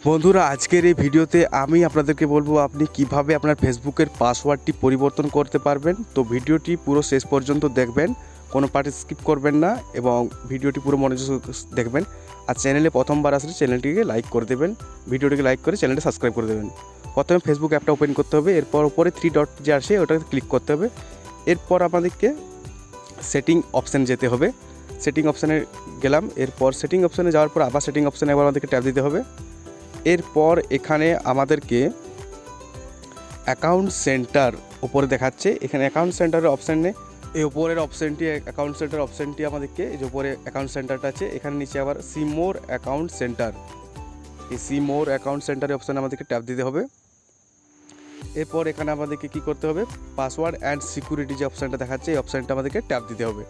বন্ধুরা, আজকের এই ভিডিওতে আমি আপনাদেরকে বলবো আপনি কিভাবে আপনার ফেসবুকের পাসওয়ার্ডটি পরিবর্তন করতে পারবেন। তো ভিডিওটি পুরো শেষ পর্যন্ত দেখবেন, কোনো পার্ট স্কিপ করবেন না এবং ভিডিওটি পুরো মনোযোগ দেখবেন। আর চ্যানেলে প্রথমবার আসলে চ্যানেলটিকে লাইক করে দেবেন, ভিডিওটিকে লাইক করে চ্যানেলটি সাবস্ক্রাইব করে দেবেন। প্রথমে ফেসবুক অ্যাপটা ওপেন করতে হবে, এরপর উপরে 3 ডট যে আসে ওটাতে ক্লিক করতে হবে। এরপর আমাদেরকে সেটিং অপশানে যেতে হবে। সেটিং অপশানে গেলাম, এরপর সেটিং অপশানে যাওয়ার পর আবার সেটিং অপশানে আবার আমাদেরকে ট্যাপ দিতে হবে। এরপর এখানে আমাদেরকে অ্যাকাউন্ট সেন্টার উপরে দেখাচ্ছে, এখানে অ্যাকাউন্ট সেন্টারের অপশানে এই উপরের অপশানটি অ্যাকাউন্ট সেন্টার অপশানটি আমাদেরকে এই যে উপরে অ্যাকাউন্ট সেন্টারটা আছে, এখানে নিচে আবার সি মোর অ্যাকাউন্ট সেন্টার, এই সি মোর অ্যাকাউন্ট সেন্টারের অপশানে আমাদেরকে ট্যাপ দিতে হবে। এরপর এখানে আমাদেরকে কী করতে হবে, পাসওয়ার্ড অ্যান্ড সিকিউরিটি যে অপশানটা দেখাচ্ছে এই অপশানটা আমাদেরকে ট্যাপ দিতে হবে,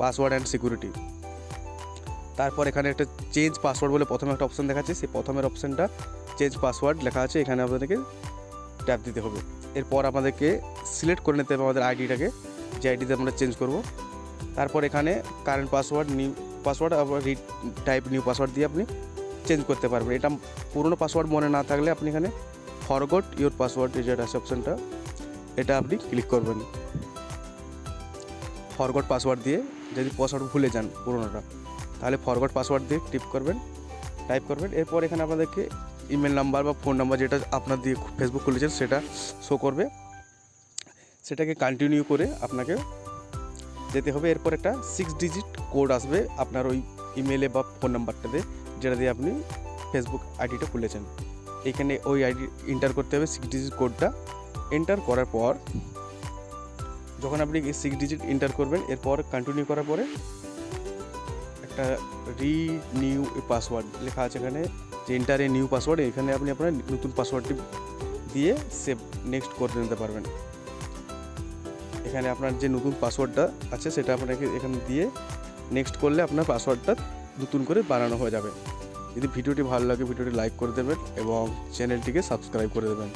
পাসওয়ার্ড অ্যান্ড সিকিউরিটি। তারপর এখানে একটা চেঞ্জ পাসওয়ার্ড বলে প্রথমে একটা অপশান দেখাচ্ছে, সেই প্রথমের অপশানটা চেঞ্জ পাসওয়ার্ড লেখা আছে, এখানে আমাদেরকে ট্যাপ দিতে হবে। এরপর আমাদেরকে সিলেক্ট করে নিতে হবে আমাদের আইডিটাকে, যে আইডিতে আমরা চেঞ্জ করব। তারপর এখানে কারেন্ট পাসওয়ার্ড, নিউ পাসওয়ার্ড, আবার রিড টাইপ নিউ পাসওয়ার্ড দিয়ে আপনি চেঞ্জ করতে পারবেন। এটা পুরনো পাসওয়ার্ড মনে না থাকলে আপনি এখানে ফরগট ইওর পাসওয়ার্ড যেটা আছে অপশানটা, এটা আপনি ক্লিক করবেন। ফরগট পাসওয়ার্ড দিয়ে যদি পাসওয়ার্ড ভুলে যান পুরোনোটা, তাহলে ফরগট পাসওয়ার্ড দিয়ে টাইপ করবেন। এরপর এখানে আপনাদেরকে ইমেল নাম্বার বা ফোন নাম্বার যেটা আপনার দিয়ে ফেসবুক খুলেছেন সেটা শো করবে, সেটাকে কন্টিনিউ করে আপনাকে যেতে হবে। এরপর একটা 6 ডিজিট কোড আসবে আপনার ওই ইমেলে বা ফোন নাম্বারটাতে, যেটা দিয়ে আপনি ফেসবুক আইডিটা খুলেছেন। এখানে ওই আইডি এন্টার করতে হবে 6 ডিজিট কোডটা। এন্টার করার পর যখন আপনি 6 ডিজিট এন্টার করবেন, এরপর কন্টিনিউ করার পরে একটা রিনিউ পাসওয়ার্ড লেখা আছে এখানে, যে এন্টার এ নিউ পাসওয়ার্ড, এখানে আপনি আপনার নতুন পাসওয়ার্ডটি দিয়ে সেভ নেক্সট করে নিতে পারবেন। এখানে আপনার যে নতুন পাসওয়ার্ডটা আছে সেটা আপনাকে এখানে দিয়ে নেক্সট করলে আপনার পাসওয়ার্ডটা নতুন করে বানানো হয়ে যাবে। যদি ভিডিওটি ভালো লাগে ভিডিওটি লাইক করে দেবেন এবং চ্যানেলটিকে সাবস্ক্রাইব করে দেবেন।